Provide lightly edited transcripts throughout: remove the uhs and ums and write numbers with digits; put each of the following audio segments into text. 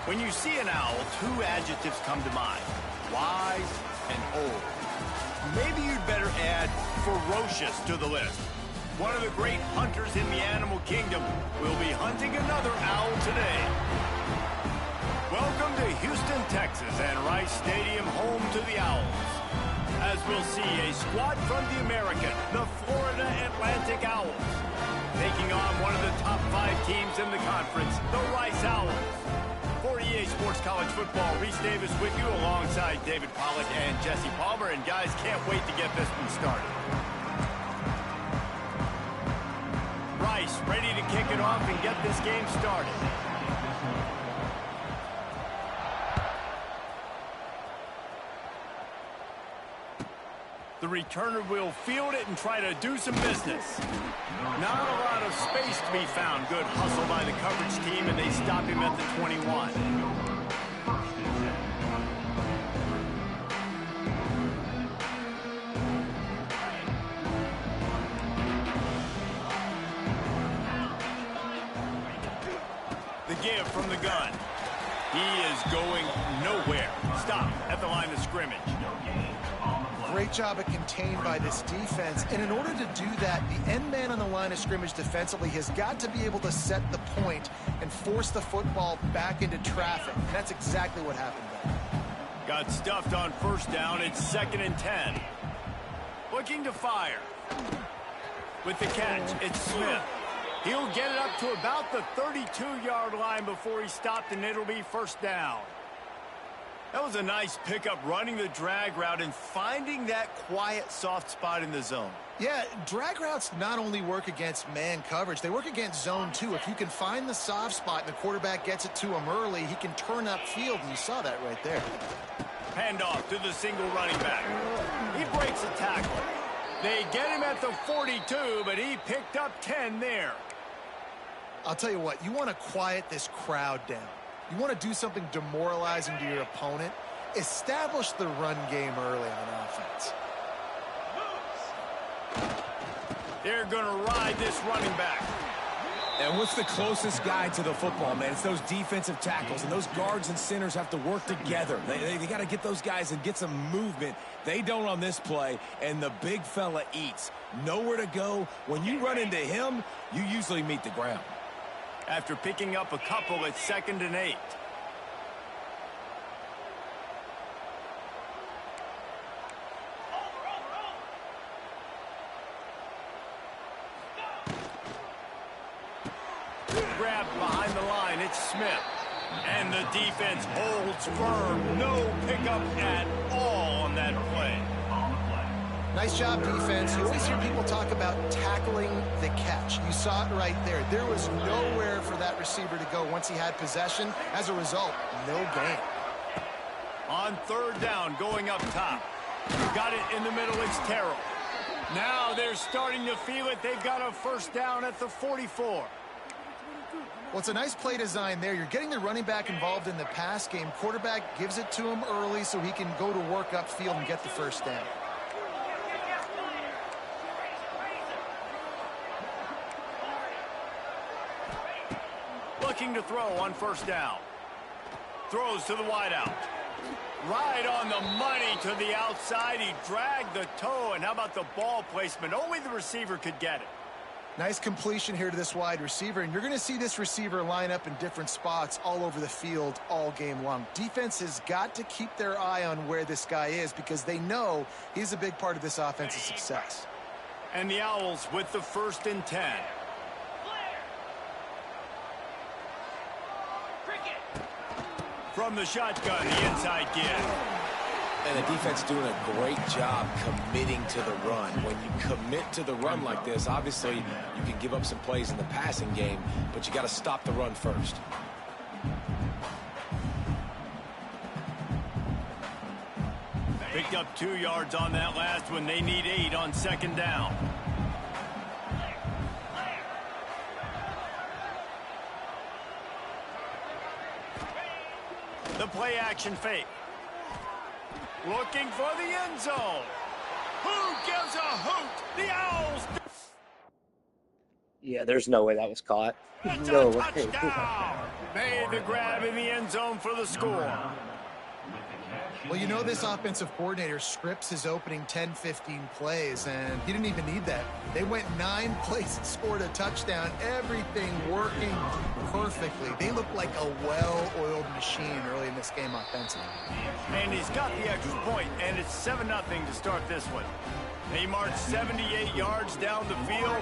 When you see an owl, two adjectives come to mind: wise and old. Maybe you'd better add ferocious to the list. One of the great hunters in the animal kingdom will be hunting another owl today. Welcome to Houston, Texas, and Rice Stadium, home to the Owls. As we'll see a squad from the American, the Florida Atlantic Owls, taking on one of the top 5 teams in the conference, the Rice Owls. For EA Sports College Football, Reese Davis with you alongside David Pollack and Jesse Palmer. And guys, can't wait to get this one started. Rice ready to kick it off and get this game started. The returner will field it and try to do some business. Not a lot of space to be found. Good hustle by the coverage team, and they stop him at the 21. The give from the gun. He is going nowhere. Stop at the line of scrimmage. Great job at contained by this defense. And in order to do that, the end man on the line of scrimmage defensively has got to be able to set the point and force the football back into traffic. And that's exactly what happened there. Got stuffed on first down. It's 2nd and 10. Looking to fire. With the catch, it's Smith. He'll get it up to about the 32-yard line before he stopped, and it'll be first down. That was a nice pickup, running the drag route and finding that quiet, soft spot in the zone. Yeah, drag routes not only work against man coverage, they work against zone too. If you can find the soft spot and the quarterback gets it to him early, he can turn upfield, and you saw that right there. Handoff to the single running back. He breaks a tackle. They get him at the 42, but he picked up 10 there. I'll tell you what, you want to quiet this crowd down. You want to do something demoralizing to your opponent. Establish the run game early on offense. They're going to ride this running back. And what's the closest guy to the football, man? It's those defensive tackles, and those guards and centers have to work together. They got to get those guys and get some movement. They don't on this play, and the big fella eats. Nowhere to go. When you run into him, you usually meet the ground. After picking up a couple, it's 2nd and 8. Grabbed behind the line, it's Smith. And the defense holds firm. No pickup at all on that play. Nice job, defense. You always hear people talk about tackling the catch. You saw it right there. There was nowhere for that receiver to go once he had possession. As a result, no gain. On 3rd down, going up top. Got it in the middle, it's Terrell. Now they're starting to feel it. They've got a first down at the 44. Well, it's a nice play design there. You're getting the running back involved in the pass game. Quarterback gives it to him early so he can go to work upfield and get the first down. Looking to throw on first down. Throws to the wideout. Right on the money to the outside. He dragged the toe, and how about the ball placement? Only the receiver could get it. Nice completion here to this wide receiver, and you're going to see this receiver line up in different spots all over the field all game long. Defense has got to keep their eye on where this guy is because they know he's a big part of this offense's success. And the Owls with the 1st and 10. From the shotgun, the inside give. And the defense doing a great job committing to the run. When you commit to the run like this, obviously you can give up some plays in the passing game, but you got to stop the run first. Picked up 2 yards on that last one. They need 8 on 2nd down. The play action fake. Looking for the end zone. Who gives a hoot? The Owls. Yeah, there's no way that was caught. It's No a way. touchdown! Made the grab in the end zone for the score. Well, you know this offensive coordinator scripts his opening 10, 15 plays, and he didn't even need that. They went 9 plays and scored a touchdown, everything working perfectly. They look like a well-oiled machine early in this game offensively. And he's got the extra point, and it's 7-0 to start this one. He marched 78 yards down the field,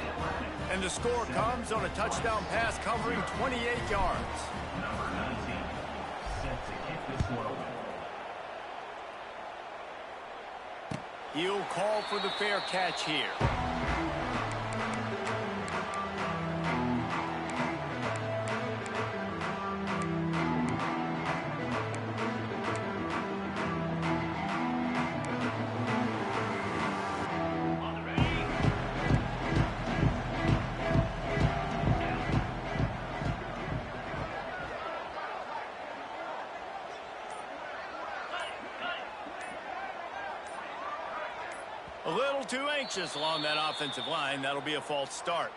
and the score comes on a touchdown pass covering 28 yards. He'll call for the fair catch here. A little too anxious along that offensive line. That'll be a false start.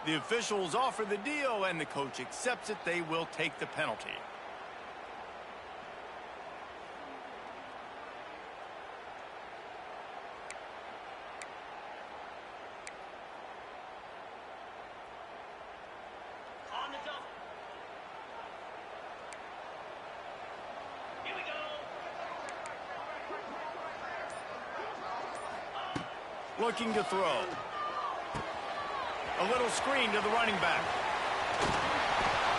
The officials offer the deal, and the coach accepts it. They will take the penalty. On the double. Here we go. Looking to throw. A little screen to the running back.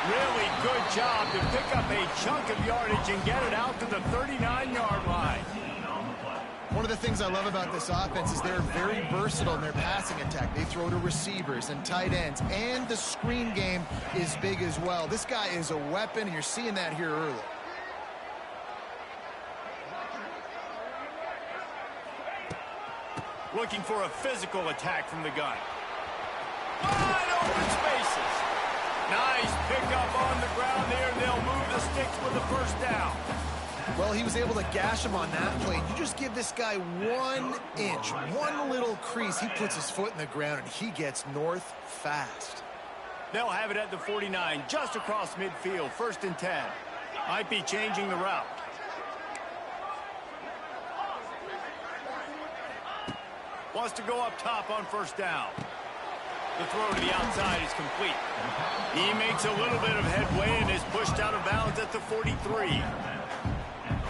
Really good job to pick up a chunk of yardage and get it out to the 39-yard line. One of the things I love about this offense is they're very versatile in their passing attack. They throw to receivers and tight ends, and the screen game is big as well. This guy is a weapon, and you're seeing that here early. Looking for a physical attack from the gun. Wide open spaces. Nice pickup on the ground there. They'll move the sticks with the first down. Well, he was able to gash him on that play. You just give this guy 1 inch, one little crease. He puts his foot in the ground, and he gets north fast. They'll have it at the 49, just across midfield, 1st and 10. Might be changing the route. Wants to go up top on 1st down. The throw to the outside is complete. He makes a little bit of headway and is pushed out of bounds at the 43.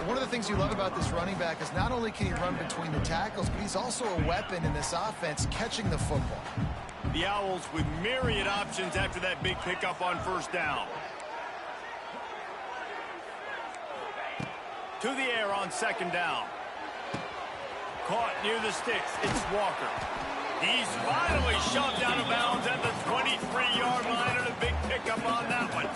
One of the things you love about this running back is not only can he run between the tackles, but he's also a weapon in this offense catching the football. The Owls with myriad options after that big pickup on 1st down. To the air on 2nd down. Caught near the sticks. It's Walker. He's finally shoved out of bounds at the 23-yard line, and a big pickup on that one.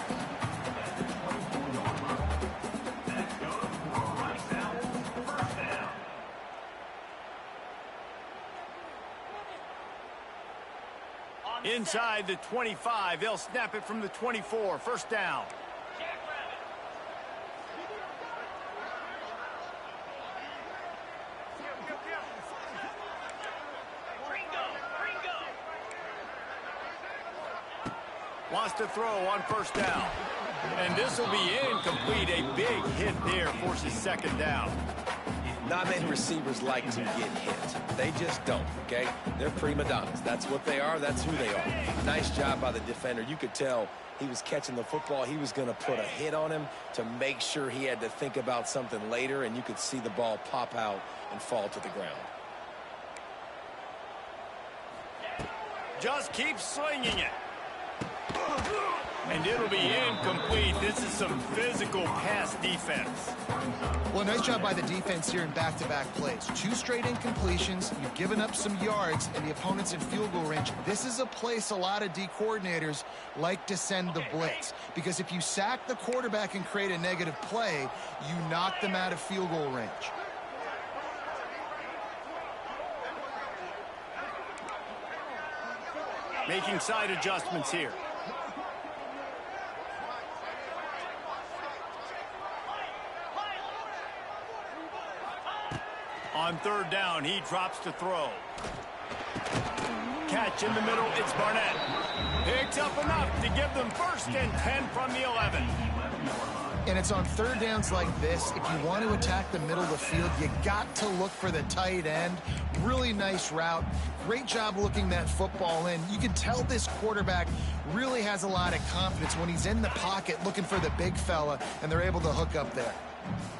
Inside the 25, they'll snap it from the 24. 1st down. Wants to throw on 1st down. And this will be incomplete. A big hit there forces 2nd down. Not many receivers like to get hit. They just don't, okay? They're prima donnas. That's what they are. That's who they are. Nice job by the defender. You could tell he was catching the football. He was going to put a hit on him to make sure he had to think about something later, and you could see the ball pop out and fall to the ground. Just keep slinging it. And it'll be incomplete. This is some physical pass defense. Well, nice job by the defense here in back-to-back plays. 2 straight incompletions. You've given up some yards, and the opponent's in field goal range. This is a place a lot of D coordinators like to send the blitz, because if you sack the quarterback and create a negative play, you knock them out of field goal range. Making side adjustments here. On 3rd down, he drops to throw. Catch in the middle, it's Barnett. Picks up enough to give them 1st and 10 from the 11. And it's on 3rd downs like this. If you want to attack the middle of the field, you got to look for the tight end. Really nice route. Great job looking that football in. You can tell this quarterback really has a lot of confidence when he's in the pocket looking for the big fella, and they're able to hook up there.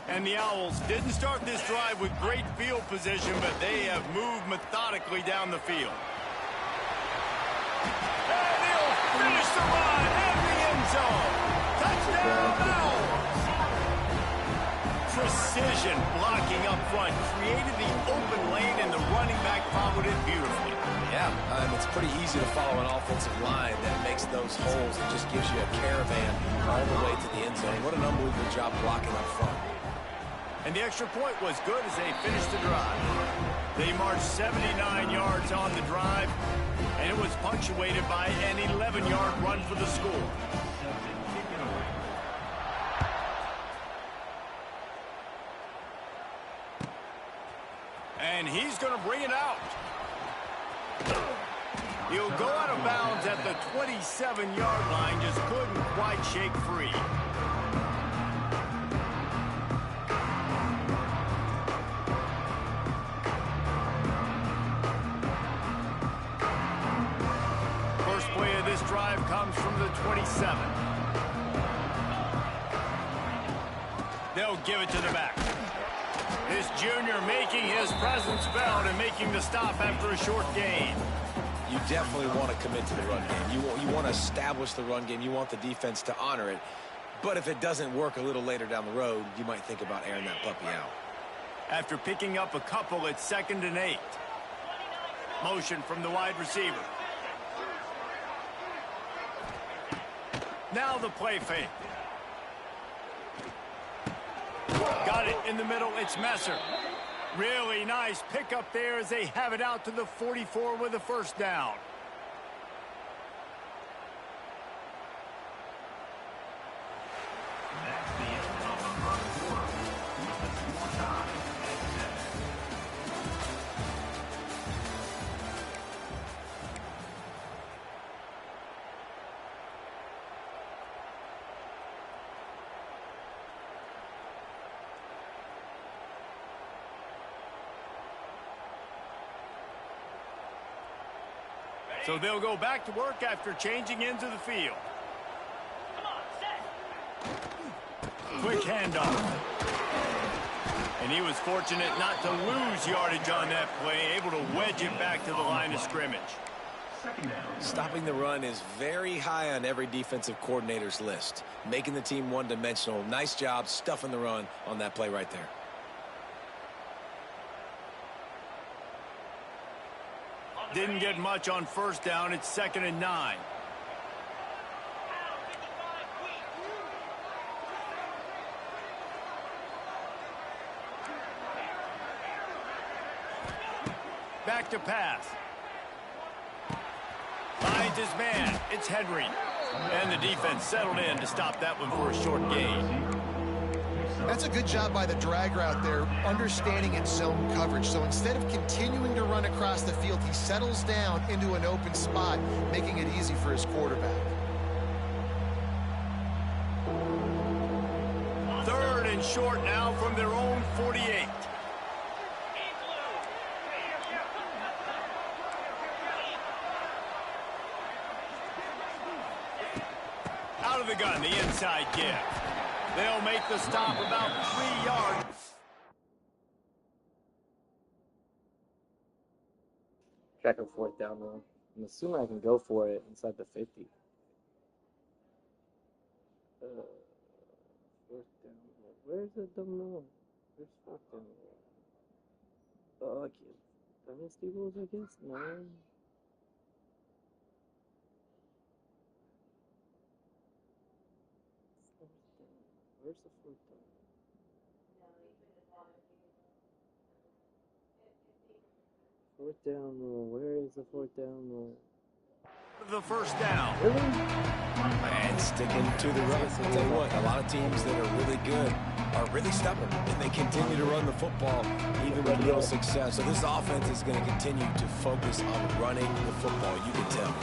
And the Owls didn't start this drive with great field position, but they have moved methodically down the field. And they'll finish the run in the end zone. Touchdown, Owls! Precision blocking up front created the open lane, and the running back followed it beautifully. Yeah, it's pretty easy to follow an offensive line that makes those holes and just gives you a caravan all the way to the end zone. What an unbelievable job blocking up front. And the extra point was good as they finished the drive. They marched 79 yards on the drive, and it was punctuated by an 11-yard run for the score. And he's going to bring it out. He'll go out of bounds at the 27-yard line, just couldn't quite shake free. First play of this drive comes from the 27. They'll give it to the back. This junior making his presence felt and making the stop after a short gain. You definitely want to commit to the run game. You want to establish the run game. You want the defense to honor it. But if it doesn't work a little later down the road, you might think about airing that puppy out. After picking up a couple, it's 2nd and 8. Motion from the wide receiver. Now the play fake. Got it in the middle. It's Messer. Really nice pickup there as they have it out to the 44 with a 1st down. So they'll go back to work after changing into the field. Quick handoff. And he was fortunate not to lose yardage on that play, able to wedge it back to the line of scrimmage. Stopping the run is very high on every defensive coordinator's list. Making the team one-dimensional. Nice job stuffing the run on that play right there. Didn't get much on 1st down. It's 2nd and 9. Back to pass. Finds his man. It's Henry. And the defense settled in to stop that one for a short gain. That's a good job by the drag route there, understanding its zone coverage. So instead of continuing to run across the field, he settles down into an open spot, making it easy for his quarterback. 3rd and short now from their own 48. Out of the gun, the inside give. They'll make the stop about 3 yards. Check a 4th down though. I'm assuming I can go for it inside the 50. 4th down. Where's the dumb no? Where's 4th down? Oh, I can't. Dynasty rules, I guess? No. Where's the 4th down? 4th down rule. Where is the 4th down rule? The 1st down. Really? And sticking to the run. I'll tell you what, a lot of teams that are really good are really stubborn, and they continue to run the football even with little success. So this offense is going to continue to focus on running the football. You can tell.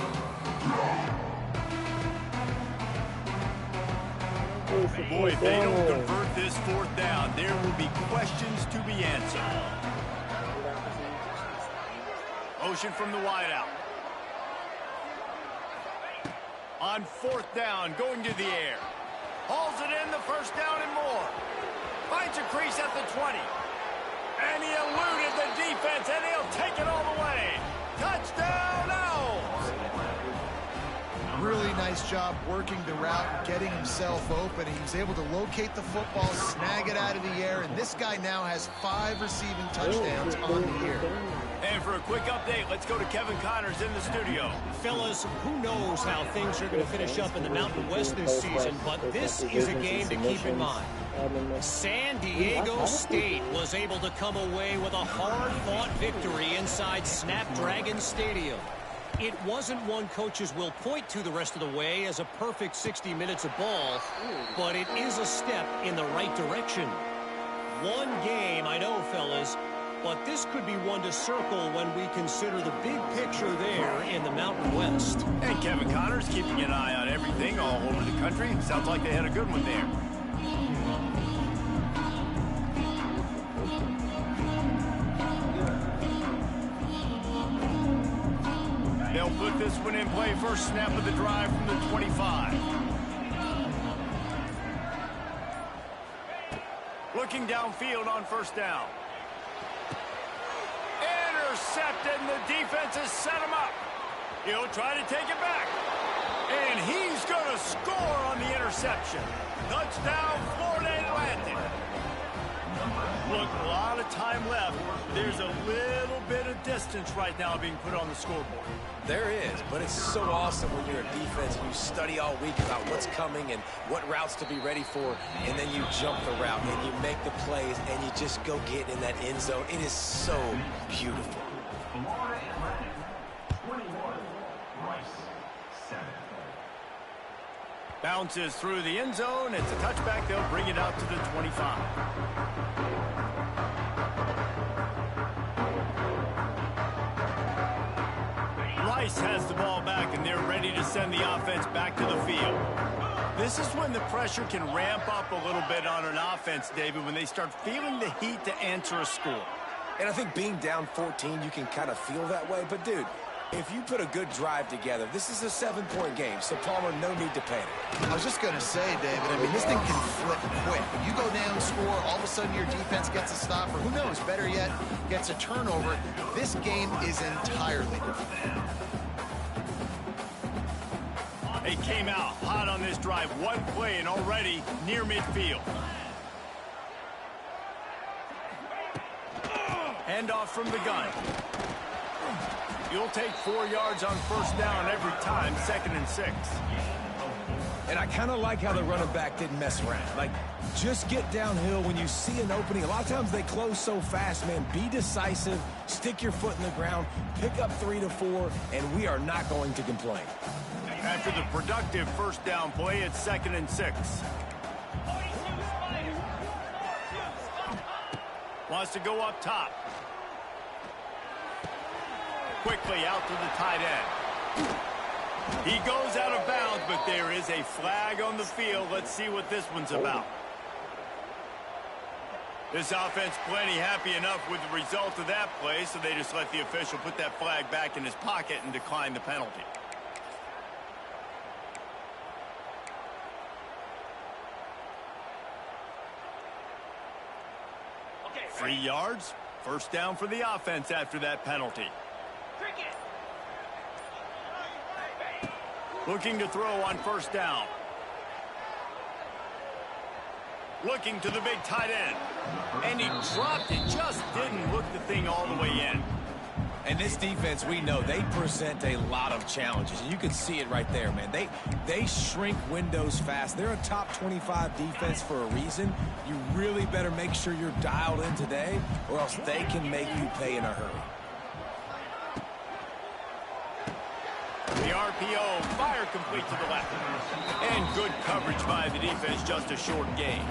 Boy, if they don't convert this fourth down, there will be questions to be answered. Motion from the wideout. On fourth down, going to the air. Hauls it in, the first down and more. Finds a crease at the 20. And he eluded the defense, and he'll take it all the way. Touchdown, Owls! Really nice job working the route, getting himself open. He was able to locate the football, snag it out of the air, and this guy now has 5 receiving touchdowns on the year. And for a quick update, let's go to Kevin Connors in the studio. Fellas, who knows how things are going to finish up in the Mountain West this season, but this is a game to keep in mind. San Diego State was able to come away with a hard-fought victory inside Snapdragon Stadium. It wasn't one coaches will point to the rest of the way as a perfect 60 minutes of ball, but it is a step in the right direction. One game, I know, fellas, but this could be one to circle when we consider the big picture there in the Mountain West. And Kevin Connors keeping an eye on everything all over the country. Sounds like they had a good one there. They'll put this one in play. First snap of the drive from the 25. Looking downfield on first down. Intercepted, and the defense has set him up. He'll try to take it back. And he's going to score on the interception. Touchdown, Florida Atlantic. Look, a lot of time left. There's a little bit of distance right now being put on the scoreboard. There is, but it's so awesome when you're a defense and you study all week about what's coming and what routes to be ready for, and then you jump the route and you make the plays and you just go get in that end zone. It is so beautiful. Bounces through the end zone. It's a touchback. They'll bring it out to the 25. Rice has the ball back, and they're ready to send the offense back to the field. This is when the pressure can ramp up a little bit on an offense, David, when they start feeling the heat to answer a score. And I think being down 14, you can kind of feel that way. But, dude, if you put a good drive together, this is a 7-point game, so Palmer, no need to panic. I was just going to say, David, I mean, this thing can flip quick. You go down, score, all of a sudden your defense gets a stop, or who knows, better yet, gets a turnover. This game is entirely different. They came out hot on this drive. One play and already near midfield. Handoff from the gun. You'll take 4 yards on first down every time, 2nd and 6. And I kind of like how the running back didn't mess around. Like, just get downhill when you see an opening. A lot of times they close so fast, man. Be decisive, stick your foot in the ground, pick up 3 to 4, and we are not going to complain. After the productive first down play, it's 2nd and 6. Wants to go up top. Quickly out to the tight end. He goes out of bounds, but there is a flag on the field. Let's see what this one's about. This offense plenty happy enough with the result of that play, so they just let the official put that flag back in his pocket and decline the penalty. Okay, 3 yards. First down for the offense after that penalty. Looking to throw on first down. Looking to the big tight end. And he dropped it, just didn't look the thing all the way in. And this defense, we know, they present a lot of challenges. And you can see it right there, man. They shrink windows fast. They're a top 25 defense for a reason. You really better make sure you're dialed in today, or else they can make you pay in a hurry. The RPO, fire complete to the left. And good coverage by the defense, just a short gain.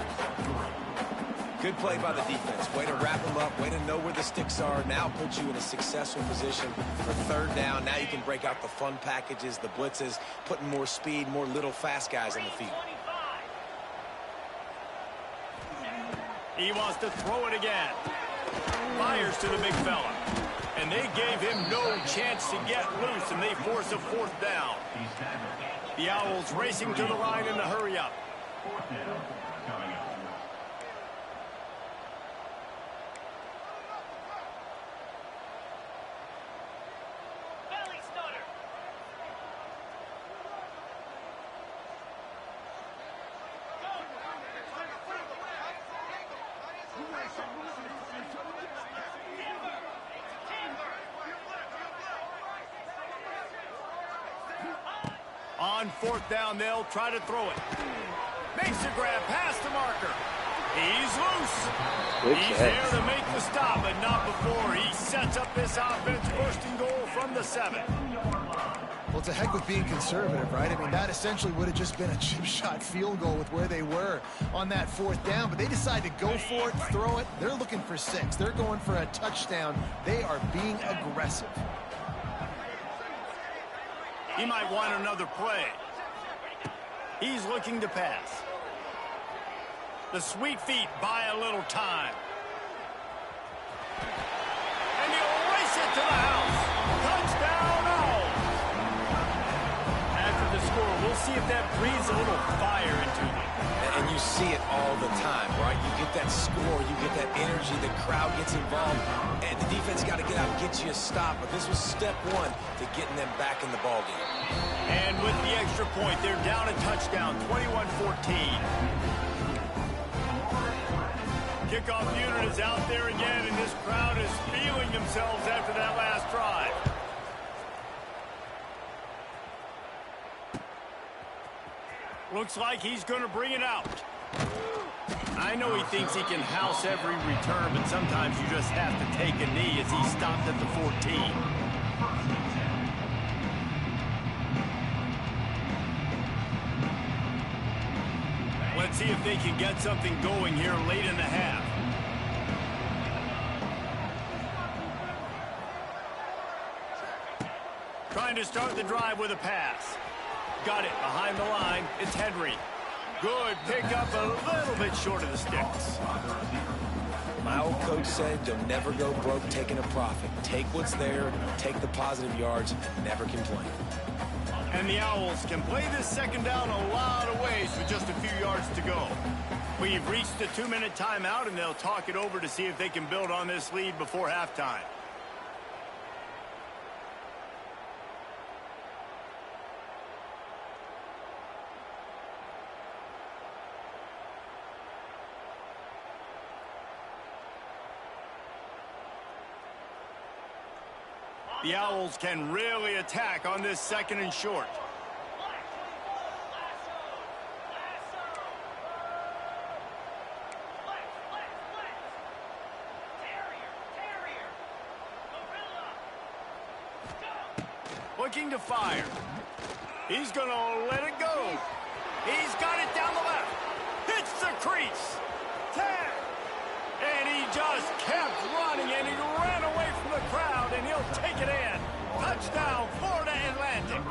Good play by the defense. Way to wrap them up, way to know where the sticks are. Now put you in a successful position for third down. Now you can break out the fun packages, the blitzes, putting more speed, more little fast guys on the field. He wants to throw it again. Fires to the big fella. And they gave him no chance to get loose, and they force a 4th down. The Owls racing to the line in the hurry up. On 4th down, they'll try to throw it. Makes the grab past the marker. He's loose. He's there to make the stop, but not before he sets up this offense. 1st and goal from the 7. Well, to heck with being conservative, right? I mean, that essentially would have just been a chip shot field goal with where they were on that 4th down, but they decide to go for it, throw it. They're looking for 6. They're going for a touchdown. They are being aggressive. He might want another play. He's looking to pass. The sweet feet buy a little time. And he'll race it to the house. Touchdown, Owls. After the score, we'll see if that breathes a little fire into them. And you see it all the time, right? You get that score, you get that energy, the crowd gets involved, and the defense got to get out and get you a stop. But this was step 1 to getting them back in the ballgame. And with the extra point, they're down a touchdown, 21-14. Kickoff unit is out there again, and this crowd is feeling themselves after that last drive. Looks like he's going to bring it out. I know he thinks he can house every return, but sometimes you just have to take a knee as he stopped at the 14. Let's see if they can get something going here late in the half. Trying to start the drive with a pass. Got it behind the line. It's Henry. Good pickup, a little bit short of the sticks. My old coach said, don't never go broke taking a profit. Take what's there, take the positive yards, never complain. And the Owls can play this 2nd down a lot of ways with just a few yards to go. We've reached the 2-minute timeout, and they'll talk it over to see if they can build on this lead before halftime. The Owls can really attack on this 2nd and short. Looking to fire. He's going to let it go. He's got it down the left. Hits the crease. Tag. And he just kept running, and he ran away from the crowd, and he'll take it in. Touchdown, Florida Atlantic.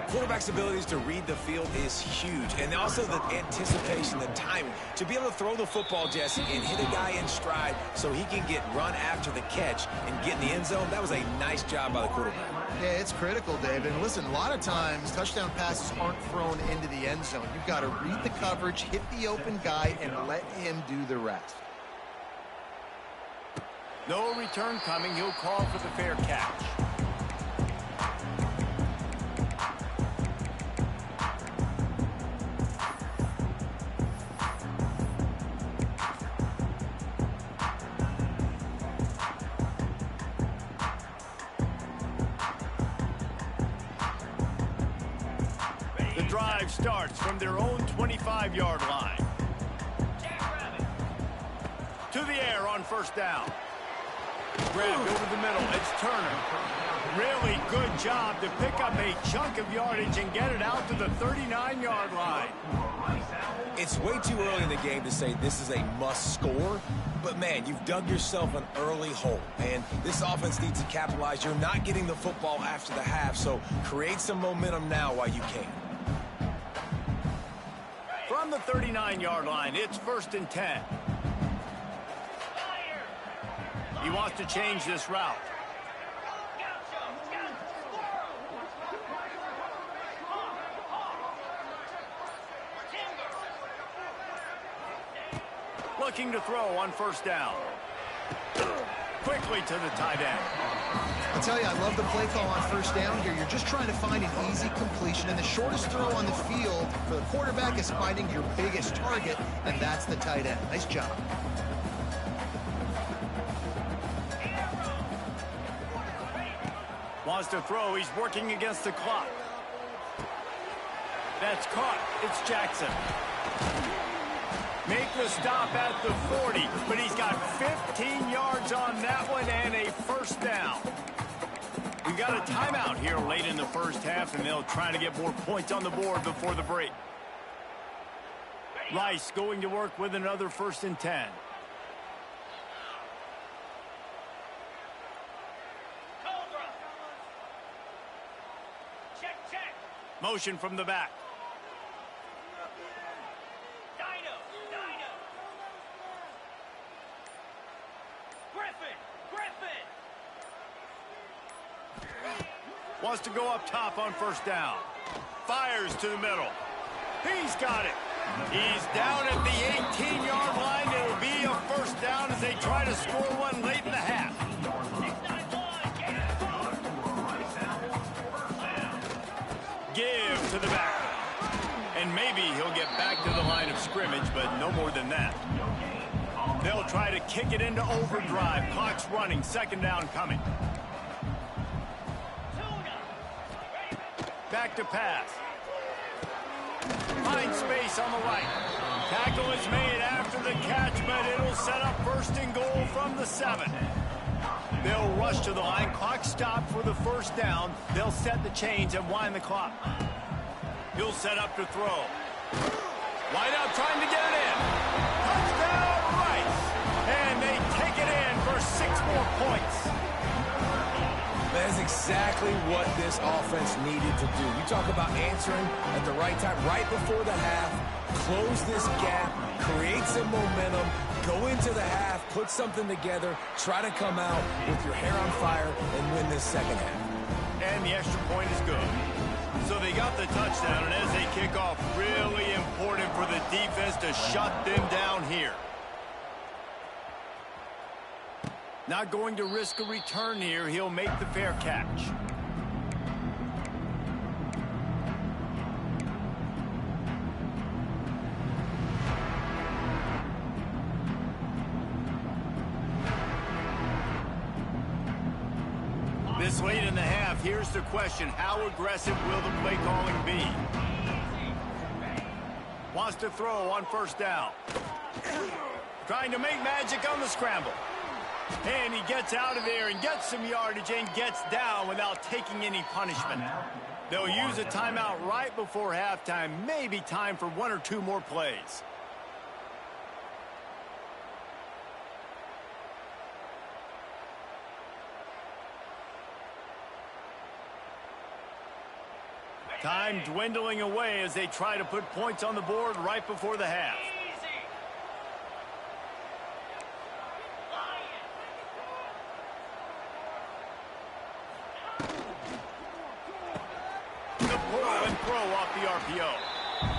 Quarterback's abilities to read the field is huge, and also the anticipation, the timing. To be able to throw the football, Jesse, and hit a guy in stride so he can get run after the catch and get in the end zone, that was a nice job by the quarterback. Yeah, it's critical, David. And listen, a lot of times touchdown passes aren't thrown into the end zone. You've got to read the coverage, hit the open guy, and let him do the rest. No return coming. He'll call for the fair catch. The drive starts from their own 25-yard line. To the air on 1st down. Grabbed over the middle. It's Turner. Really good job to pick up a chunk of yardage and get it out to the 39-yard line. It's way too early in the game to say this is a must score, but man, you've dug yourself an early hole, and this offense needs to capitalize. You're not getting the football after the half, so create some momentum now while you can. From on the 39-yard line. It's 1st and 10. He wants to change this route. Looking to throw on 1st down. Quickly to the tight end. I'll tell you, I love the play call on 1st down here. You're just trying to find an easy completion, and the shortest throw on the field for the quarterback is finding your biggest target, and that's the tight end. Nice job. Wants to throw. He's working against the clock. That's caught. It's Jackson. Make the stop at the 40, but he's got 15 yards on that one and a 1st down. We got a timeout here late in the 1st half, and they'll try to get more points on the board before the break. Rice going to work with another 1st and 10. Motion from the back. Wants to go up top on 1st down. Fires to the middle. He's got it. He's down at the 18-yard line. It'll be a 1st down as they try to score one late in the half. Give to the back. And maybe he'll get back to the line of scrimmage, but no more than that. They'll try to kick it into overdrive. Clock's running. 2nd down coming. Back to pass. Finds space on the right. Tackle is made after the catch, but it'll set up 1st and goal from the 7. They'll rush to the line. Clock stopped for the 1st down. They'll set the chains and wind the clock. He'll set up to throw. Wide out trying to get it in. Touchdown Rice. And they take it in for 6 more points. That is exactly what this offense needed to do. You talk about answering at the right time, right before the half, close this gap, create some momentum, go into the half, put something together, try to come out with your hair on fire and win this 2nd half. And the extra point is good. So they got the touchdown, and as they kick off, really important for the defense to shut them down here. Not going to risk a return here. He'll make the fair catch. This late in the half, here's the question. How aggressive will the play calling be? Wants to throw on 1st down. Trying to make magic on the scramble. And he gets out of there and gets some yardage and gets down without taking any punishment. They'll use a timeout right before halftime. Maybe time for 1 or 2 more plays. Time dwindling away as they try to put points on the board right before the half. Off the RPO.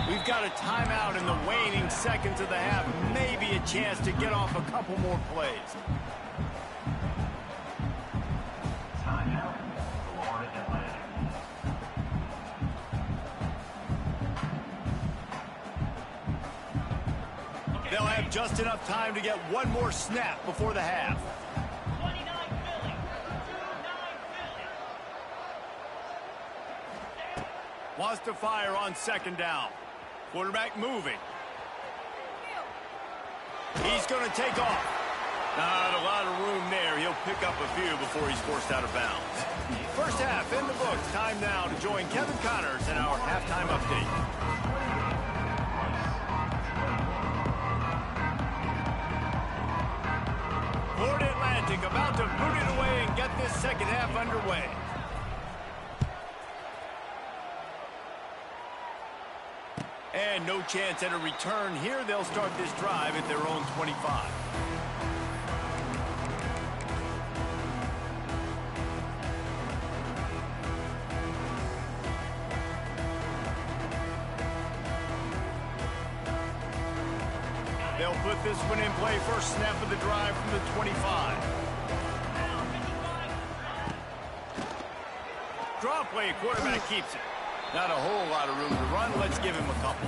We've got a timeout in the waning seconds of the half. Maybe a chance to get off a couple more plays. They'll have just enough time to get one more snap before the half. Wants to fire on 2nd down. Quarterback moving. He's going to take off. Not a lot of room there. He'll pick up a few before he's forced out of bounds. 1st half in the books. Time now to join Kevin Connors in our halftime update. Florida Atlantic about to boot it away and get this 2nd half underway. And And no chance at a return here. They'll start this drive at their own 25. They'll put this one in play. First snap of the drive from the 25. Draw play, quarterback keeps it. Not a whole lot of room to run. Let's give him a couple.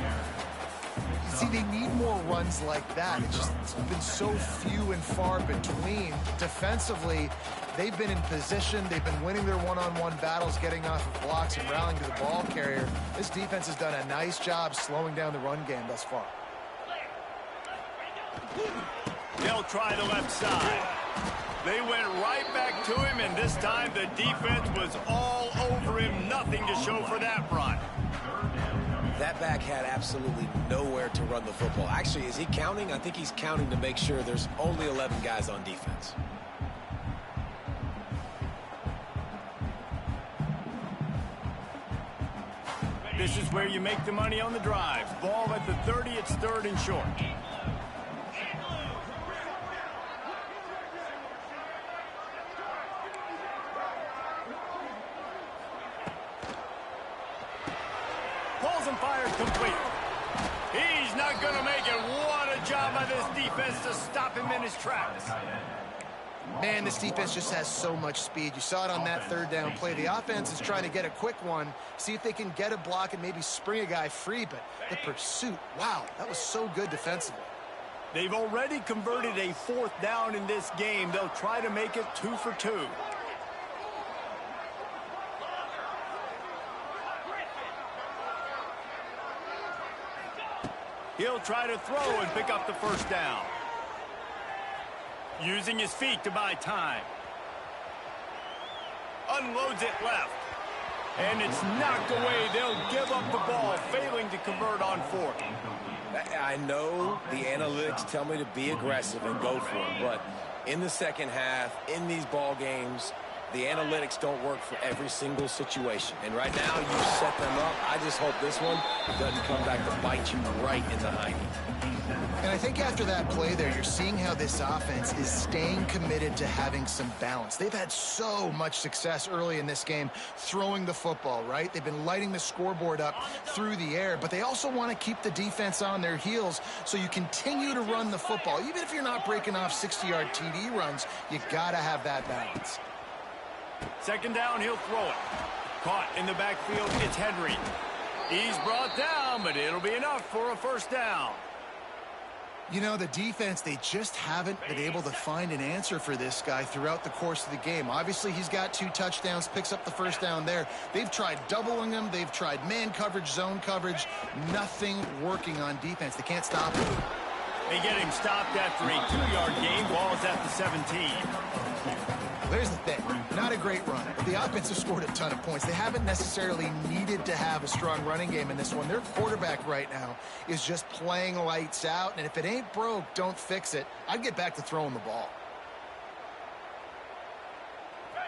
See, they need more runs like that. It's been so few and far between. Defensively, they've been in position. They've been winning their one-on-one battles, getting off of blocks and rallying to the ball carrier. This defense has done a nice job slowing down the run game thus far. They'll try the left side. They went right back to him, and this time the defense was all over him. Nothing to show for that run. That back had absolutely nowhere to run the football. Actually, is he counting? I think he's counting to make sure there's only 11 guys on defense. This is where you make the money on the drives. Ball at the 30, it's 3rd and short. Pulls and fires complete. He's not going to make it. What a job by this defense to stop him in his tracks. Man, this defense just has so much speed. You saw it on that 3rd down play. The offense is trying to get a quick one, see if they can get a block and maybe spring a guy free, but the pursuit, wow, that was so good defensively. They've already converted a 4th down in this game. They'll try to make it 2 for 2. He'll try to throw and pick up the 1st down. Using his feet to buy time. Unloads it left. And it's knocked away. They'll give up the ball, failing to convert on 4th. I know the analytics tell me to be aggressive and go for it, but in the second half, in these ball games, the analytics don't work for every single situation. And right now, you set them up. I just hope this one doesn't come back to bite you right in the hiney. And I think after that play there, you're seeing how this offense is staying committed to having some balance. They've had so much success early in this game throwing the football, right? They've been lighting the scoreboard up through the air, but they also want to keep the defense on their heels so you continue to run the football. Even if you're not breaking off 60-yard TD runs, you got to have that balance. 2nd down, he'll throw it. Caught in the backfield, it's Henry. He's brought down, but it'll be enough for a 1st down. You know, the defense, they just haven't been able to find an answer for this guy throughout the course of the game. Obviously, he's got 2 touchdowns, picks up the 1st down there. They've tried doubling him. They've tried man coverage, zone coverage. Nothing working on defense. They can't stop him. They get him stopped after a 2-yard gain. Ball's at the 17. There's the thing. Not a great run, but the offense has scored a ton of points. They haven't necessarily needed to have a strong running game in this one. Their quarterback right now is just playing lights out, and if it ain't broke, don't fix it. I'd get back to throwing the ball.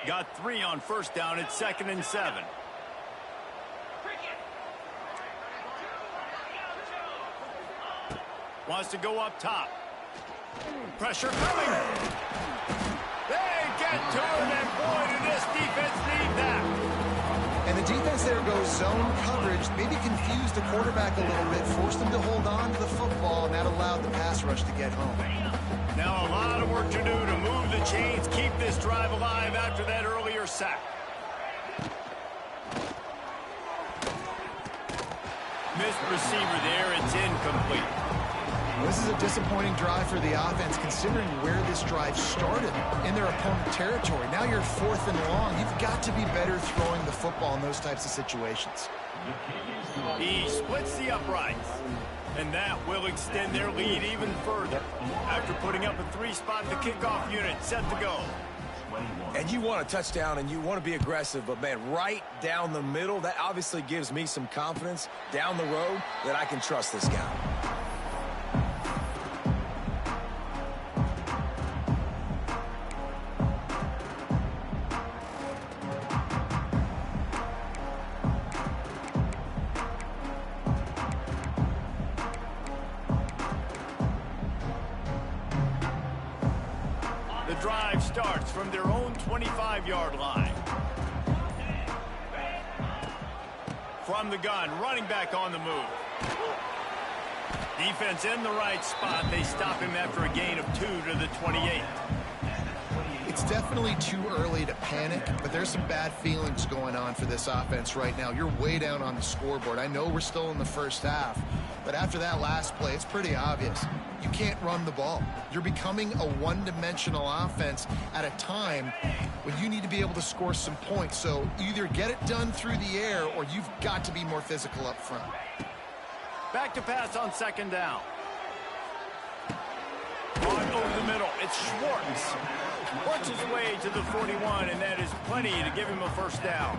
Got 3 on 1st down. It's 2nd and 7. Wants to go up top. Pressure coming. They get to him, and boy, did this defense need that. And the defense there goes zone coverage, maybe confused the quarterback a little bit, forced him to hold on to the football, and that allowed the pass rush to get home. Now a lot of work to do to move the chains, keep this drive alive after that earlier sack. Missed receiver there, it's incomplete. This is a disappointing drive for the offense, considering where this drive started in their opponent territory. Now you're 4th and long. You've got to be better throwing the football in those types of situations. He splits the uprights, and that will extend their lead even further. After putting up a 3-spot, the kickoff unit set to go. And you want a touchdown and you want to be aggressive, but man, right down the middle, that obviously gives me some confidence down the road that I can trust this guy. The drive starts from their own 25-yard line. From the gun, running back on the move. Defense in the right spot. They stop him after a gain of 2 to the 28. It's definitely too early to panic, but there's some bad feelings going on for this offense right now. You're way down on the scoreboard. I know we're still in the first half, but after that last play, it's pretty obvious. You can't run the ball. You're becoming a one-dimensional offense at a time when you need to be able to score some points. So either get it done through the air or you've got to be more physical up front. Back to pass on second down. On over the middle, it's Schwartz. Works his way to the 41, and that is plenty to give him a first down.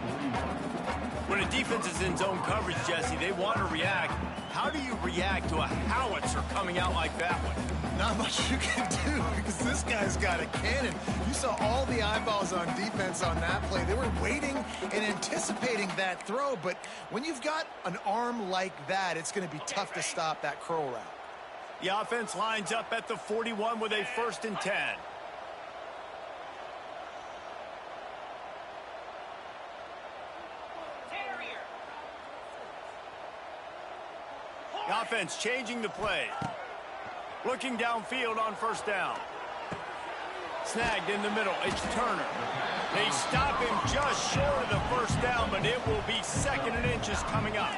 When a defense is in zone coverage, Jesse, they want to react. How do you react to a howitzer coming out like that one? Not much you can do because this guy's got a cannon. You saw all the eyeballs on defense on that play. They were waiting and anticipating that throw, but when you've got an arm like that, it's going to be tough to stop that curl route. The offense lines up at the 41 with a 1st and 10. The offense changing the play. Looking downfield on first down. Snagged in the middle. It's Turner. They stop him just short of the first down, but it will be 2nd and inches coming up.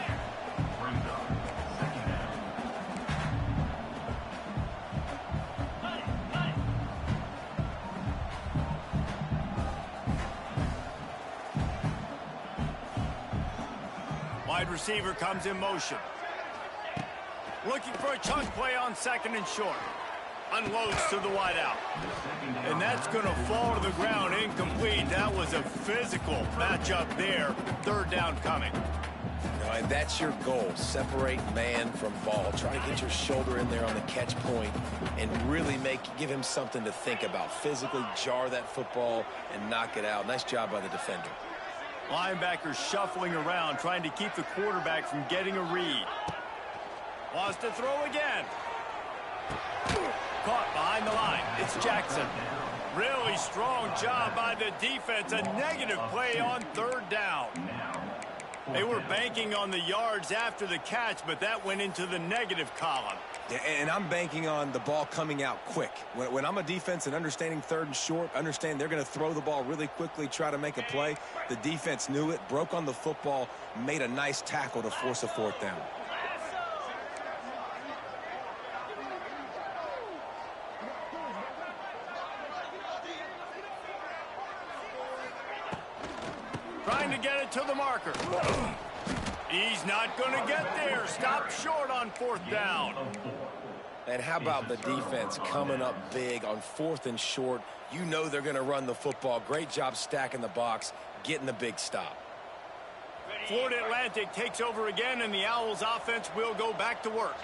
Wide receiver comes in motion. Looking for a chunk play on 2nd and short. Unloads to the wideout. And that's going to fall to the ground incomplete. That was a physical matchup there. 3rd down coming. And that's your goal. Separate man from ball. Try to get your shoulder in there on the catch point and really give him something to think about. Physically jar that football and knock it out. Nice job by the defender. Linebacker shuffling around, trying to keep the quarterback from getting a read. Wants to throw again. Caught behind the line. It's Jackson. Really strong job by the defense. A negative play on 3rd down. They were banking on the yards after the catch, but that went into the negative column. Yeah, and I'm banking on the ball coming out quick. When I'm a defense and understanding 3rd and short, understand they're going to throw the ball really quickly, try to make a play. The defense knew it, broke on the football, made a nice tackle to force a 4th down. Trying to get it to the marker. He's not going to get there. Stop short on 4th down. And how about the defense coming up big on 4th and short? You know they're going to run the football. Great job stacking the box, getting the big stop. Florida Atlantic takes over again, and the Owls offense will go back to work.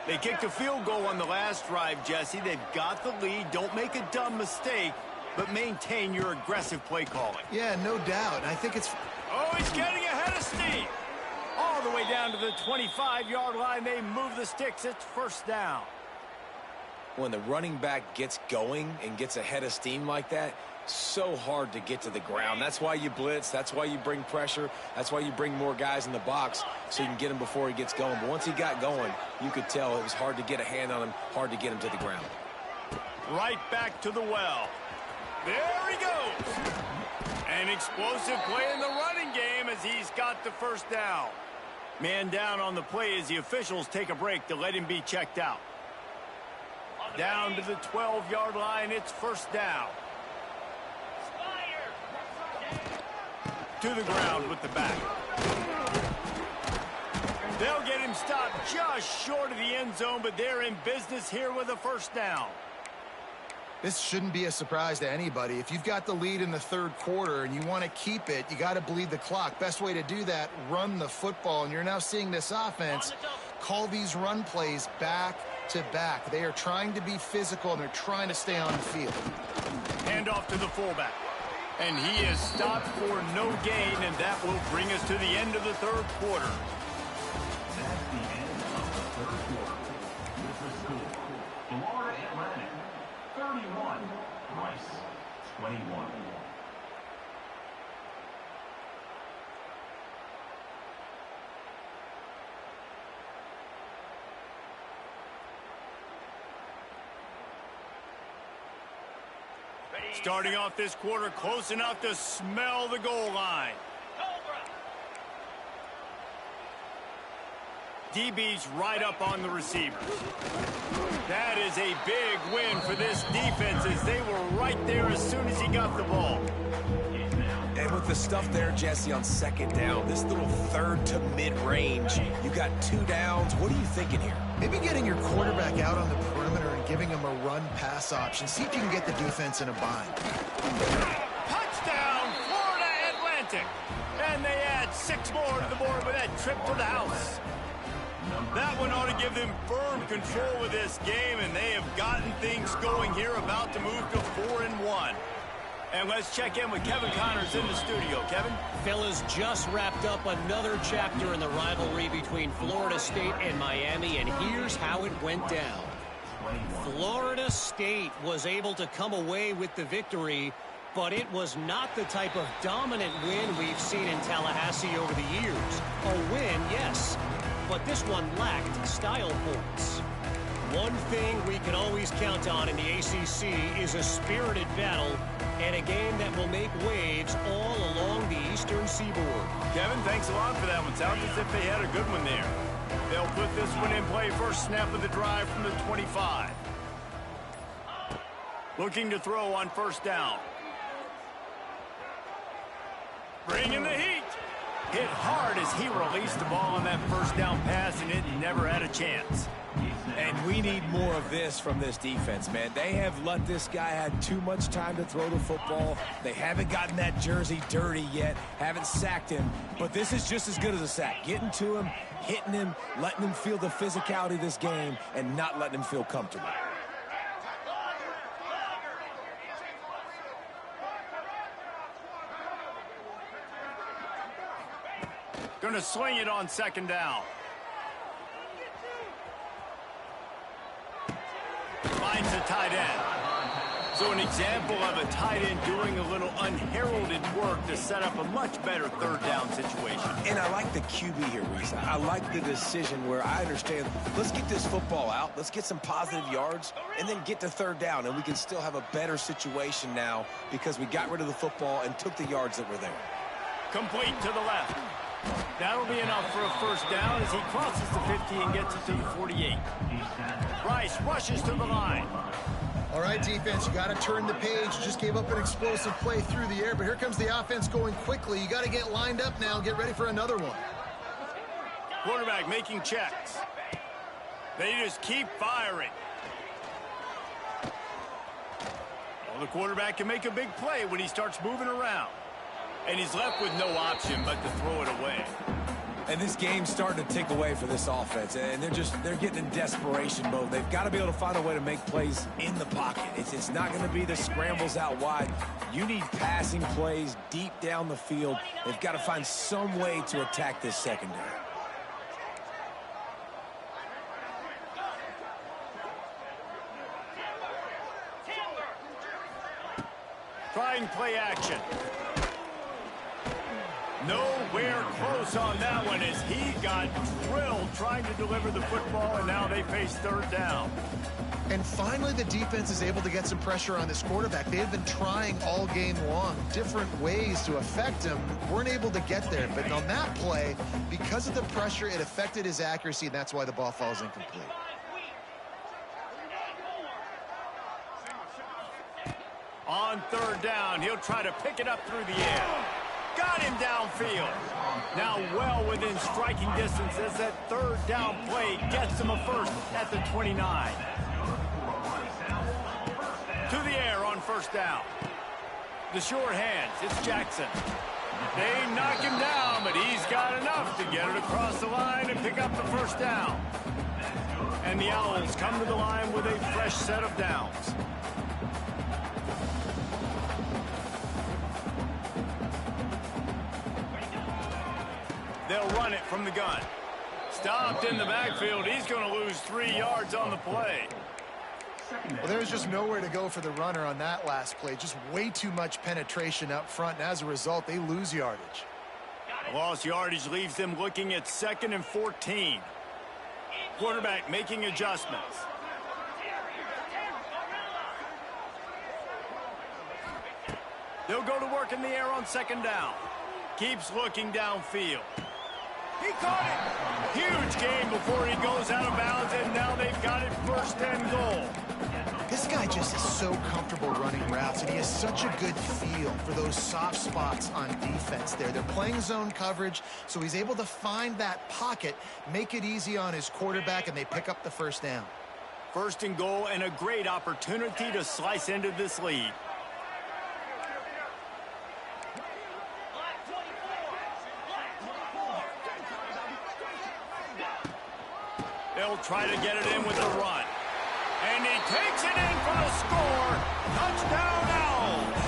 They kicked a field goal on the last drive, Jesse. They've got the lead. Don't make a dumb mistake, but maintain your aggressive play calling. Yeah, no doubt. I think it's... Oh, he's getting ahead of steam. All the way down to the 25-yard line. They move the sticks. It's 1st down. When the running back gets going and gets ahead of steam like that, so hard to get to the ground. That's why you blitz. That's why you bring pressure. That's why you bring more guys in the box so you can get him before he gets going. But once he got going, you could tell it was hard to get a hand on him, hard to get him to the ground. Right back to the well. There he goes. An explosive play in the running game as he's got the 1st down. Man down on the play as the officials take a break to let him be checked out. Down to the 12-yard line, it's 1st down. To the ground with the back. They'll get him stopped just short of the end zone, but they're in business here with a 1st down. This shouldn't be a surprise to anybody. If you've got the lead in the 3rd quarter and you want to keep it, you got to bleed the clock. Best way to do that, run the football. And you're now seeing this offense call these run plays back to back. They are trying to be physical, and they're trying to stay on the field. Hand off to the fullback. And he is stopped for no gain, and that will bring us to the end of the 3rd quarter. That's the end of the 3rd quarter. This is Florida Atlantic 31, Rice. 21. Starting off this quarter close enough to smell the goal line. DB's right up on the receivers. That is a big win for this defense as they were right there as soon as he got the ball. And with the stuff there, Jesse, on second down, this little third to mid-range, you got 2 downs. What are you thinking here? Maybe getting your quarterback out on the perimeter and giving him a run-pass option. See if you can get the defense in a bind. Touchdown, Florida Atlantic. And they add 6 more to the board with that trip to the house. That one ought to give them firm control of this game, and they have gotten things going here, about to move to 4-1. And let's check in with Kevin Connors in the studio. Kevin? Fellas, just wrapped up another chapter in the rivalry between Florida State and Miami, and here's how it went down. Florida State was able to come away with the victory, but it was not the type of dominant win we've seen in Tallahassee over the years. A win, yes, but this one lacked style points. One thing we can always count on in the ACC is a spirited battle and a game that will make waves all along the Eastern Seaboard. Kevin, thanks a lot for that one. Sounds as if they had a good one there. They'll put this one in play. First snap of the drive from the 25. Looking to throw on first down. Bringing the heat. Hit hard as he released the ball on that first down pass, and it never had a chance. And we need more of this from this defense, man. They have let this guy have too much time to throw the football. They haven't gotten that jersey dirty yet, haven't sacked him. But this is just as good as a sack. Getting to him, hitting him, letting him feel the physicality of this game, and not letting him feel comfortable. Going to swing it on second down. Finds a tight end. So an example of a tight end doing a little unheralded work to set up a much better third down situation. And I like the QB here, Reese. I like the decision where I understand, let's get this football out, let's get some positive yards, and then get to third down, and we can still have a better situation now because we got rid of the football and took the yards that were there. Complete to the left. That'll be enough for a first down as he crosses the 50 and gets it to the 48. Rice rushes to the line. All right, defense, you got to turn the page. You just gave up an explosive play through the air, but here comes the offense going quickly. You got to get lined up now and get ready for another one. Quarterback making checks. They just keep firing. Well, the quarterback can make a big play when he starts moving around. And he's left with no option but to throw it away. And this game's starting to tick away for this offense, and they're getting in desperation mode. They've got to be able to find a way to make plays in the pocket. It's not going to be the scrambles out wide. You need passing plays deep down the field. They've got to find some way to attack this secondary. Trying play action. Nowhere close on that one as he got drilled trying to deliver the football, and now they face third down. And finally, the defense is able to get some pressure on this quarterback. They have been trying all game long different ways to affect him. Weren't able to get there, but on that play, because of the pressure, it affected his accuracy, and that's why the ball falls incomplete. On third down, he'll try to pick it up through the air. Got him downfield. Now well within striking distance as that third down play gets him a first at the 29. To the air on first down. The short hands, it's Jackson. They knock him down, but he's got enough to get it across the line and pick up the first down. And the Owls come to the line with a fresh set of downs. They'll run it from the gun. Stopped in the backfield. He's going to lose 3 yards on the play. Well, there's just nowhere to go for the runner on that last play. Just way too much penetration up front, and as a result, they lose yardage. Lost yardage leaves them looking at 2nd and 14. Quarterback making adjustments. They'll go to work in the air on 2nd down. Keeps looking downfield. He caught it. Huge gain before he goes out of bounds, and now they've got it 1st and goal. This guy just is so comfortable running routes, and he has such a good feel for those soft spots on defense there. They're playing zone coverage, so he's able to find that pocket, make it easy on his quarterback, and they pick up the 1st down. 1st and goal, and a great opportunity to slice into this lead. They'll try to get it in with a run. And he takes it in for the score. Touchdown, Owls.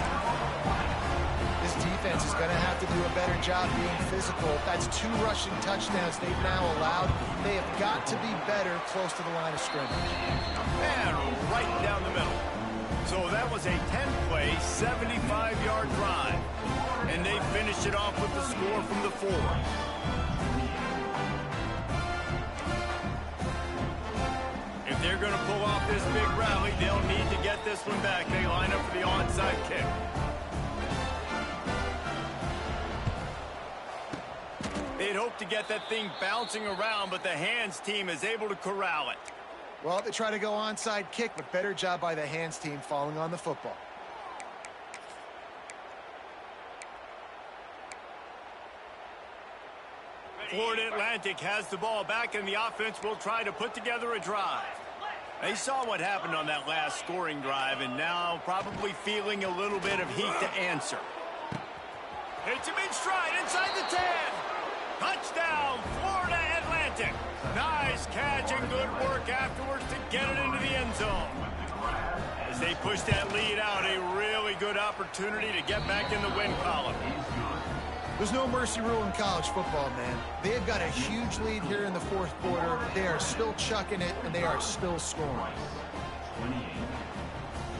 This defense is going to have to do a better job being physical. That's 2 rushing touchdowns they've now allowed. They have got to be better close to the line of scrimmage. And right down the middle. So that was a 10-play, 75-yard drive. And they finished it off with the score from the 4. If they're going to pull off this big rally, they'll need to get this one back. They line up for the onside kick. They'd hope to get that thing bouncing around, but the hands team is able to corral it. Well, they try to go onside kick, but better job by the hands team falling on the football. Florida Atlantic has the ball back, and the offense will try to put together a drive. They saw what happened on that last scoring drive, and now probably feeling a little bit of heat to answer. Hits him in stride inside the 10. Touchdown, Florida Atlantic. Nice catch and good work afterwards to get it into the end zone. As they push that lead out, a really good opportunity to get back in the win column. There's no mercy rule in college football, man. They have got a huge lead here in the 4th quarter. They are still chucking it, and they are still scoring.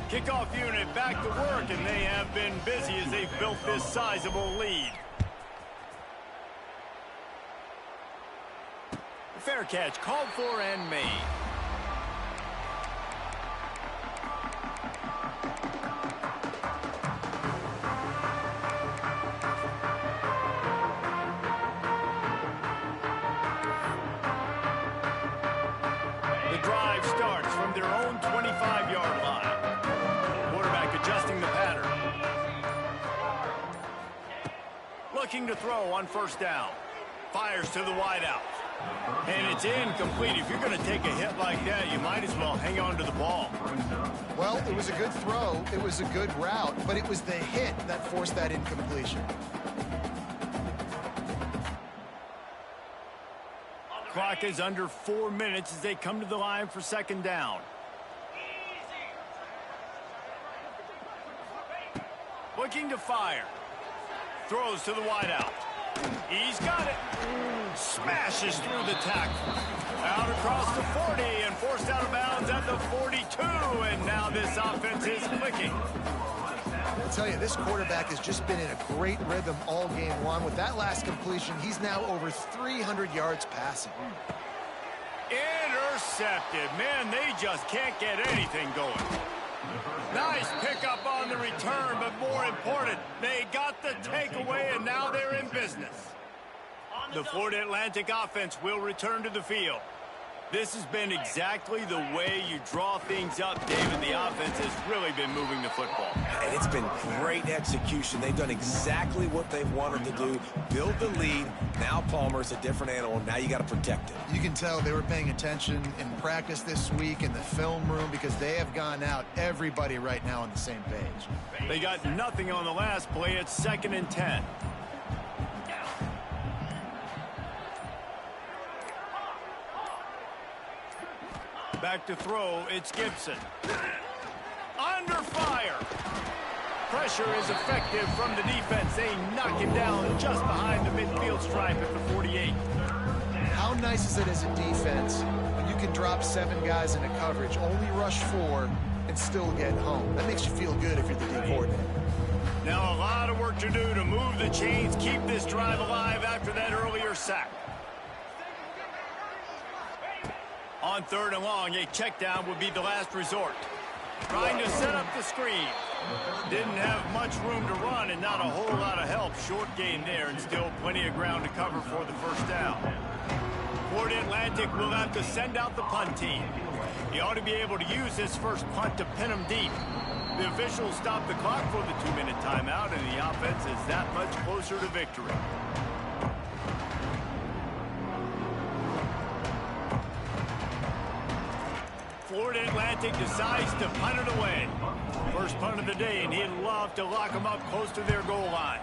Kickoff unit back to work, and they have been busy as they've built this sizable lead. Fair catch called for and made. The drive starts from their own 25-yard line. Quarterback adjusting the pattern. Looking to throw on 1st down. Fires to the wideout. And it's incomplete. If you're going to take a hit like that, you might as well hang on to the ball. Well, it was a good throw. It was a good route, but it was the hit that forced that incompletion. Clock is under 4 minutes as they come to the line for 2nd down. Looking to fire. Throws to the wideout. He's got it. Smashes through the tackle. Out across the 40 and forced out of bounds at the 42. And now this offense is clicking. I'll tell you, this quarterback has just been in a great rhythm all game long. With that last completion, he's now over 300 yards passing. Intercepted. Man, they just can't get anything going. Nice pickup on the return, but more important, they got the takeaway, and now they're in business. The Florida Atlantic offense will return to the field. This has been exactly the way you draw things up, David. The offense has really been moving the football. And it's been great execution. They've done exactly what they've wanted to do. Build the lead. Now Palmer's a different animal. Now you got to protect it. You can tell they were paying attention in practice this week in the film room because they have gone out, everybody right now on the same page. They got nothing on the last play. It's 2nd and 10. Back to throw, it's Gibson. Under fire. Pressure is effective from the defense. They knock him down just behind the midfield stripe at the 48. How nice is it as a defense when you can drop 7 guys into coverage, only rush 4, and still get home. That makes you feel good if you're the D coordinator. Now a lot of work to do to move the chains, keep this drive alive after that earlier sack. On 3rd and long, a check down would be the last resort. Trying to set up the screen. Didn't have much room to run and not a whole lot of help. Short gain there and still plenty of ground to cover for the first down. Florida Atlantic will have to send out the punt team. He ought to be able to use this first punt to pin him deep. The officials stop the clock for the 2-minute timeout, and the offense is that much closer to victory. Florida Atlantic decides to punt it away. First punt of the day, and he'd love to lock them up close to their goal line.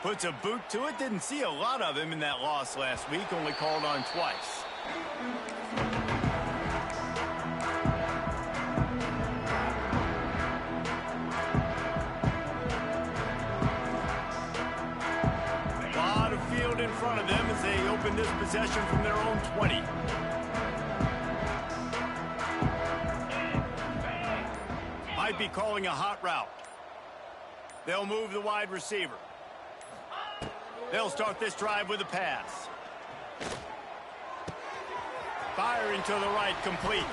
Puts a boot to it. Didn't see a lot of him in that loss last week, only called on twice. A lot of field in front of them as they open this possession from their own 20. Might be calling a hot route. They'll move the wide receiver. They'll start this drive with a pass. Firing to the right, complete.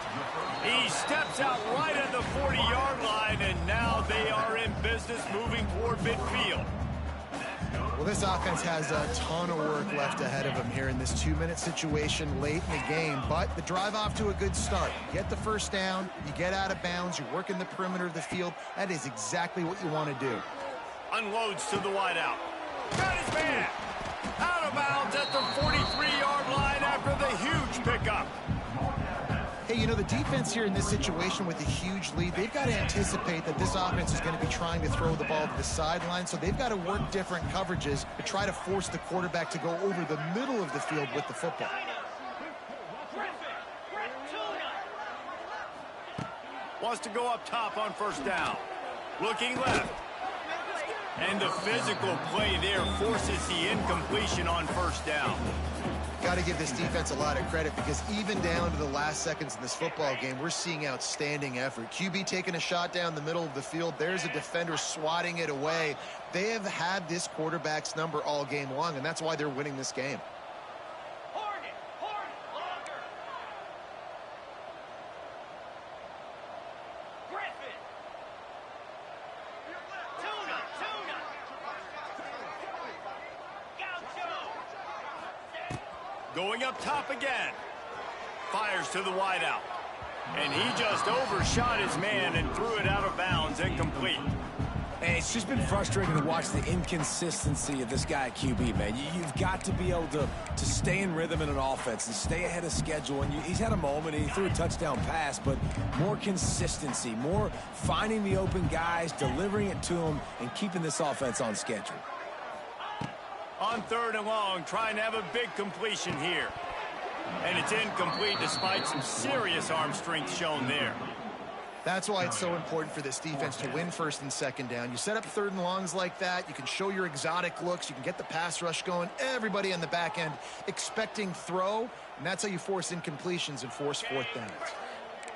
He steps out right at the 40-yard line, and now they are in business moving toward midfield. Well, this offense has a ton of work left ahead of them here in this 2-minute situation late in the game, but the drive off to a good start. You get the first down, you get out of bounds, you're working the perimeter of the field. That is exactly what you want to do. Unloads to the wideout. Got his man. Out of bounds at the 43-yard line after the huge pickup. Hey, you know, the defense here in this situation with a huge lead, they've got to anticipate that this offense is going to be trying to throw the ball to the sideline, so they've got to work different coverages to try to force the quarterback to go over the middle of the field with the football. Wants to go up top on first down. Looking left. And the physical play there forces the incompletion on first down. Got to give this defense a lot of credit because even down to the last seconds of this football game, we're seeing outstanding effort. QB taking a shot down the middle of the field. There's a defender swatting it away. They have had this quarterback's number all game long, and that's why they're winning this game. Going up top again. Fires to the wideout. And he just overshot his man and threw it out of bounds, incomplete. And it's just been frustrating to watch the inconsistency of this guy at QB, man. You've got to be able to stay in rhythm in an offense and stay ahead of schedule. And he's had a moment, and he threw a touchdown pass, but more consistency, more finding the open guys, delivering it to them, and keeping this offense on schedule. On 3rd and long, trying to have a big completion here. And it's incomplete despite some serious arm strength shown there. That's why it's so important for this defense to win 1st and 2nd down. You set up 3rd and longs like that. You can show your exotic looks. You can get the pass rush going. Everybody on the back end expecting throw. And that's how you force incompletions and force 4th downs.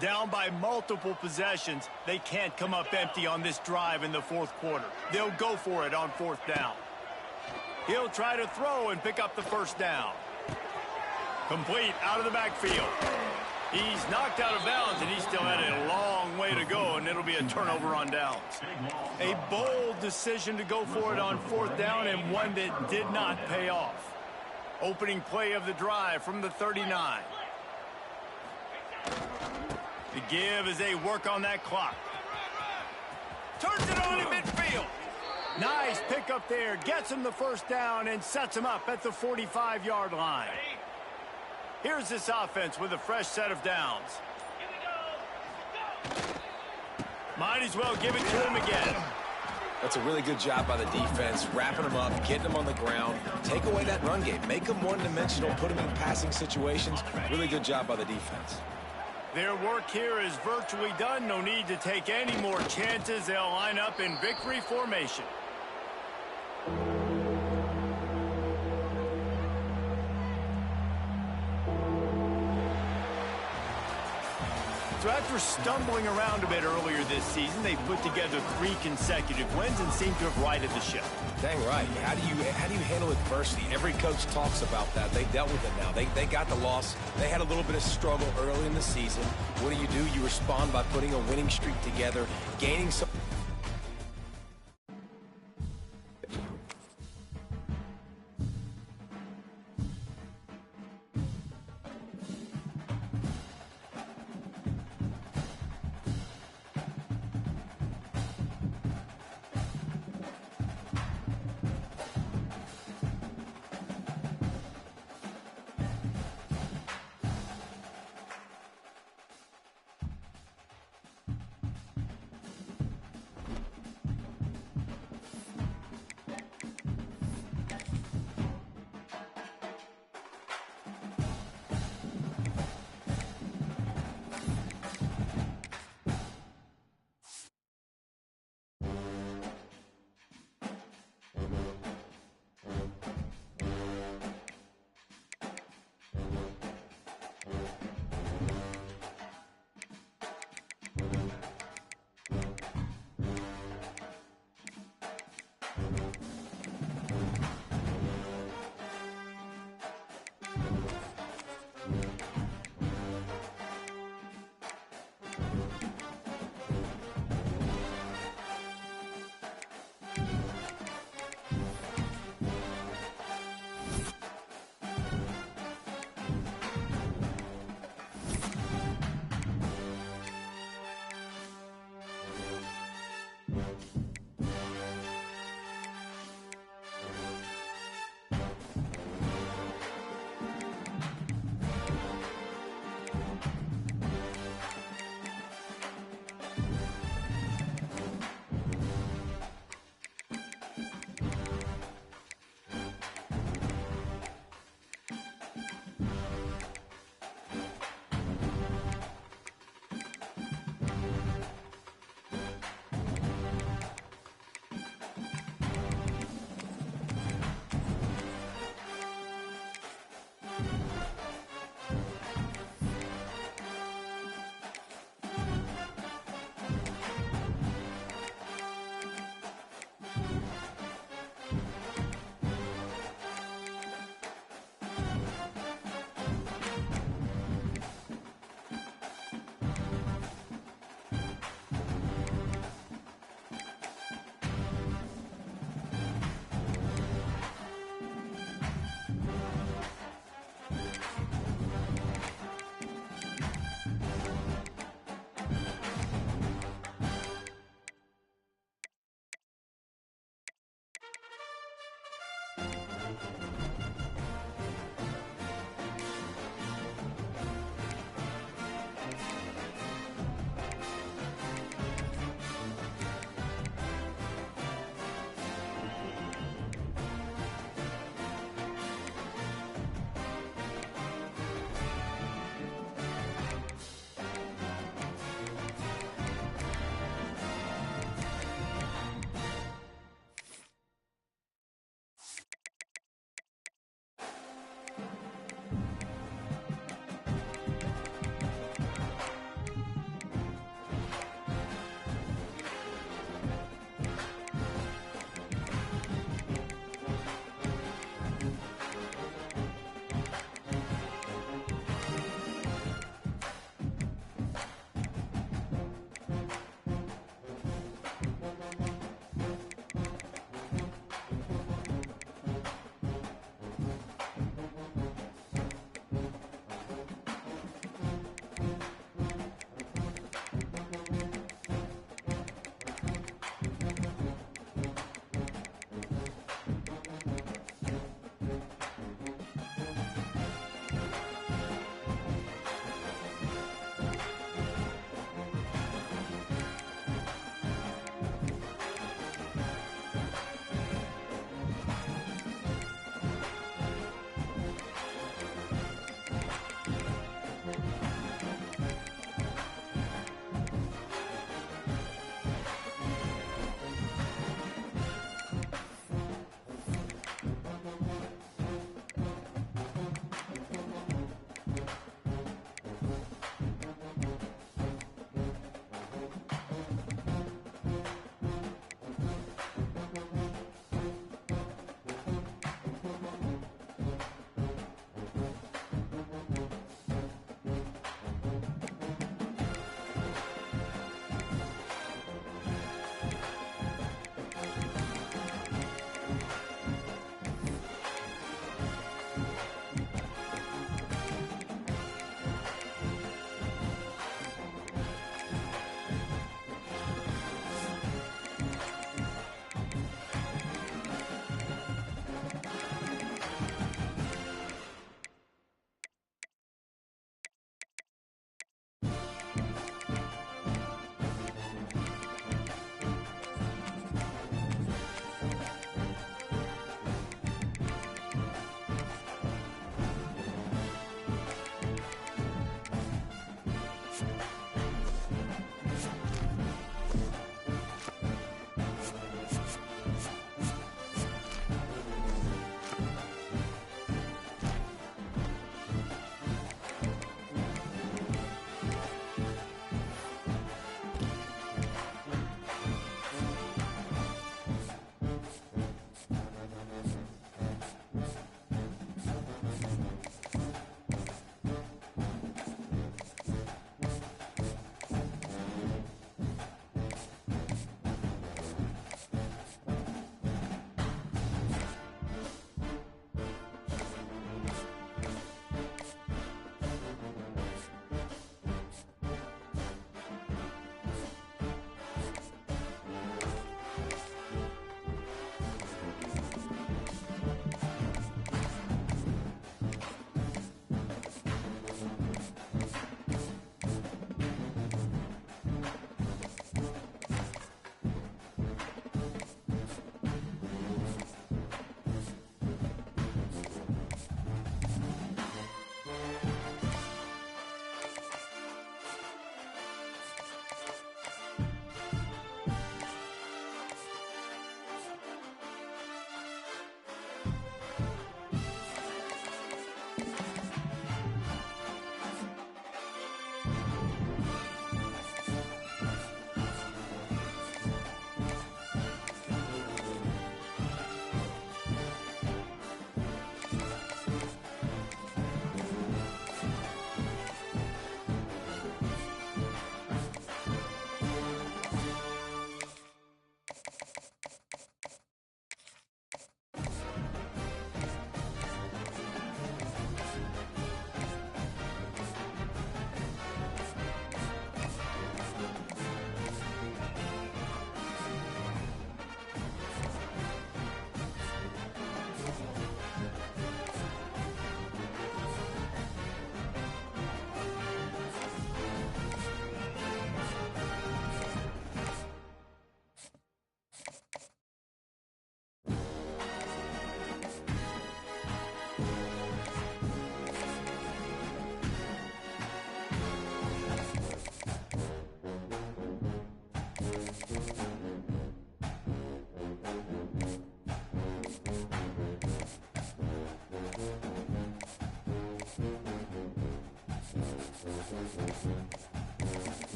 Down by multiple possessions, they can't come up empty on this drive in the 4th quarter. They'll go for it on 4th down. He'll try to throw and pick up the first down. Complete out of the backfield. He's knocked out of bounds, and he still had a long way to go, and it'll be a turnover on downs. A bold decision to go for it on 4th down, and one that did not pay off. Opening play of the drive from the 39. The give as they work on that clock. Turns it on in midfield. Nice pickup there. Gets him the first down and sets him up at the 45-yard line. Here's this offense with a fresh set of downs. Might as well give it to him again. That's a really good job by the defense, wrapping them up, getting them on the ground, take away that run game, make them one-dimensional, put them in passing situations. Really good job by the defense. Their work here is virtually done. No need to take any more chances. They'll line up in victory formation. were stumbling around a bit earlier this season. They put together 3 consecutive wins and seem to have righted the ship. Dang right. How do you handle adversity? Every coach talks about that. They dealt with it now. They got the loss. They had a little bit of struggle early in the season. What do? You respond by putting a winning streak together, gaining some